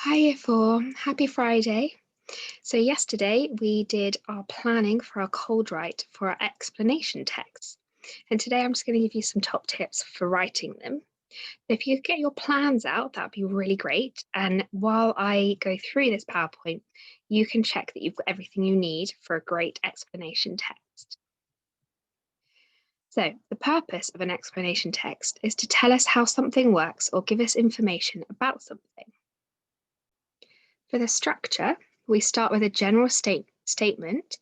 Hi Year 4, happy Friday. So yesterday we did our planning for our cold write for our explanation text. And today I'm just going to give you some top tips for writing them. If you get your plans out, that'd be really great. And while I go through this PowerPoint, you can check that you've got everything you need for a great explanation text. So the purpose of an explanation text is to tell us how something works or give us information about something. For the structure, we start with a general statement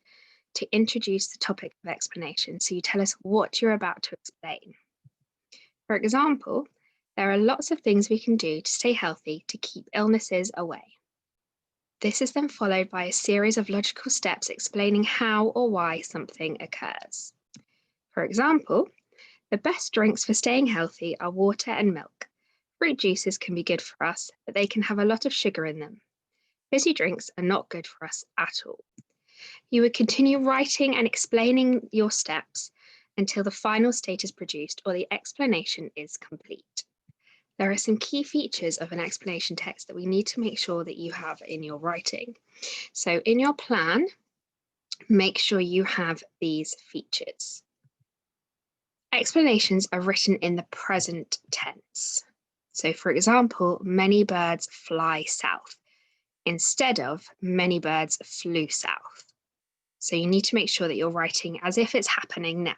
to introduce the topic of explanation. So you tell us what you're about to explain. For example, there are lots of things we can do to stay healthy to keep illnesses away. This is then followed by a series of logical steps explaining how or why something occurs. For example, the best drinks for staying healthy are water and milk. Fruit juices can be good for us, but they can have a lot of sugar in them. Fizzy drinks are not good for us at all. You would continue writing and explaining your steps until the final state is produced or the explanation is complete. There are some key features of an explanation text that we need to make sure that you have in your writing. So in your plan, make sure you have these features. Explanations are written in the present tense. So for example, many birds fly south instead of many birds flew south. So you need to make sure that you're writing as if it's happening now.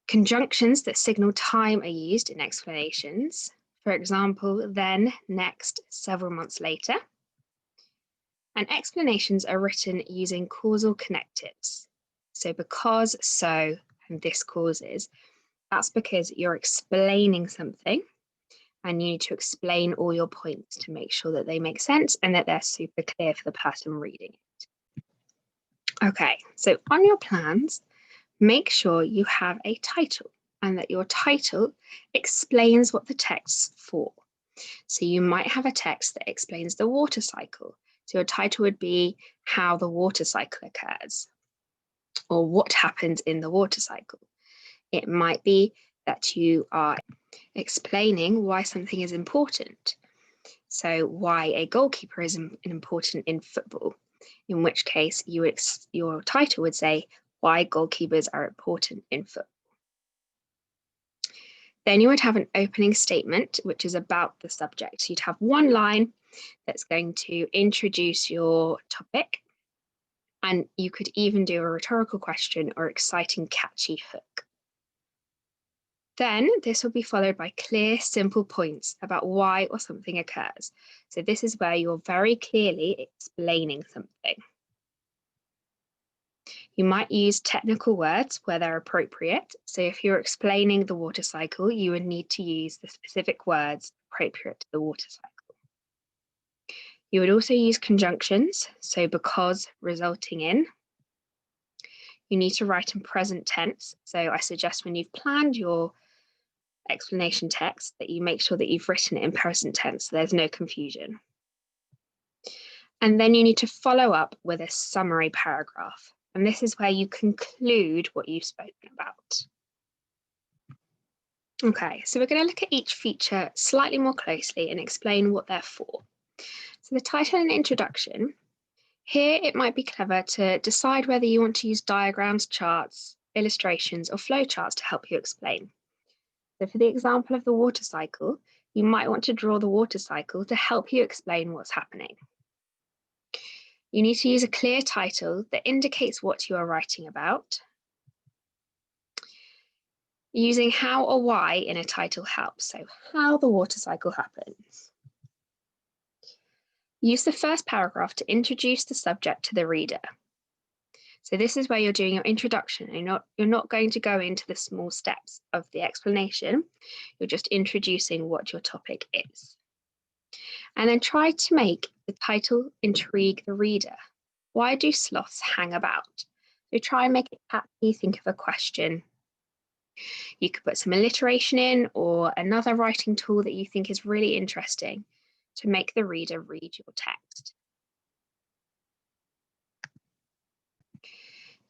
Conjunctions that signal time are used in explanations. For example, then, next, several months later. And explanations are written using causal connectives. So because, so, and this causes, that's because you're explaining something and you need to explain all your points to make sure that they make sense and that they're super clear for the person reading it. Okay, so on your plans, make sure you have a title and that your title explains what the text's for. So you might have a text that explains the water cycle. So your title would be how the water cycle occurs or what happens in the water cycle. It might be that you are explaining why something is important. So why a goalkeeper is important in football, in which case your title would say why goalkeepers are important in football. Then you would have an opening statement, which is about the subject. So you'd have one line that's going to introduce your topic, and you could even do a rhetorical question or exciting, catchy hook. Then this will be followed by clear, simple points about why or something occurs. So this is where you're very clearly explaining something. You might use technical words where they're appropriate. So if you're explaining the water cycle, you would need to use the specific words appropriate to the water cycle. You would also use conjunctions, so because, resulting in. You need to write in present tense. So I suggest when you've planned your explanation text that you make sure that you've written it in present tense so there's no confusion. And then you need to follow up with a summary paragraph. And this is where you conclude what you've spoken about. Okay, so we're going to look at each feature slightly more closely and explain what they're for. So the title and introduction. Here it might be clever to decide whether you want to use diagrams, charts, illustrations, or flowcharts to help you explain. So for the example of the water cycle, you might want to draw the water cycle to help you explain what's happening. You need to use a clear title that indicates what you are writing about. Using how or why in a title helps, so how the water cycle happens. Use the first paragraph to introduce the subject to the reader. So this is where you're doing your introduction and you're not going to go into the small steps of the explanation. You're just introducing what your topic is. And then try to make the title intrigue the reader. Why do sloths hang about? So try and make it catchy, think of a question. You could put some alliteration in or another writing tool that you think is really interesting to make the reader read your text.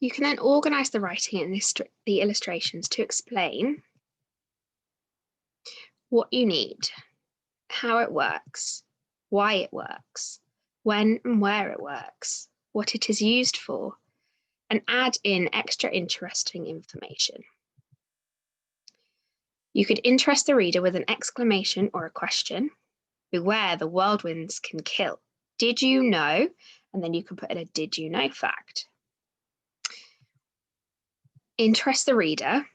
You can then organise the writing and the illustrations to explain what you need, how it works, why it works, when and where it works, what it is used for, and add in extra interesting information. You could interest the reader with an exclamation or a question. Beware, the whirlwinds can kill. Did you know? And then you can put in a did you know fact. Interest the reader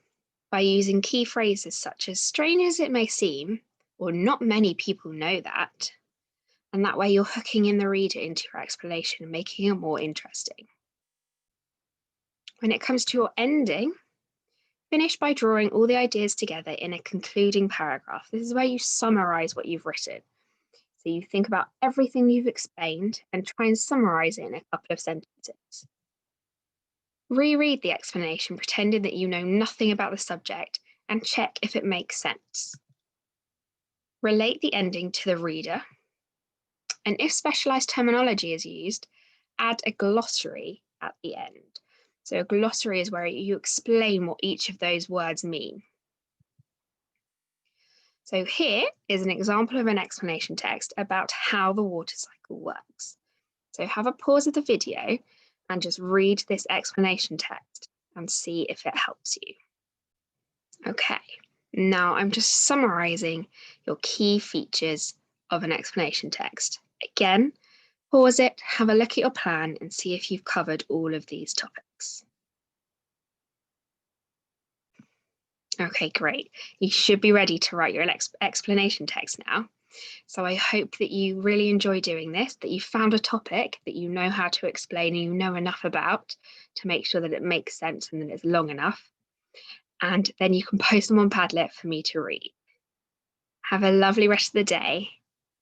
by using key phrases such as strange as it may seem, or not many people know that. And that way you're hooking in the reader into your explanation and making it more interesting. When it comes to your ending, finish by drawing all the ideas together in a concluding paragraph. This is where you summarize what you've written. So you think about everything you've explained and try and summarize it in a couple of sentences. Reread the explanation, pretending that you know nothing about the subject, and check if it makes sense. Relate the ending to the reader, and if specialized terminology is used, add a glossary at the end. So a glossary is where you explain what each of those words mean. So here is an example of an explanation text about how the water cycle works. So have a pause of the video and just read this explanation text and see if it helps you. Okay, now I'm just summarizing your key features of an explanation text. Again, pause it, have a look at your plan and see if you've covered all of these topics. Okay, great. You should be ready to write your explanation text now. So I hope that you really enjoy doing this, that you found a topic that you know how to explain and you know enough about to make sure that it makes sense and that it's long enough. And then you can post them on Padlet for me to read. Have a lovely rest of the day.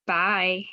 Bye.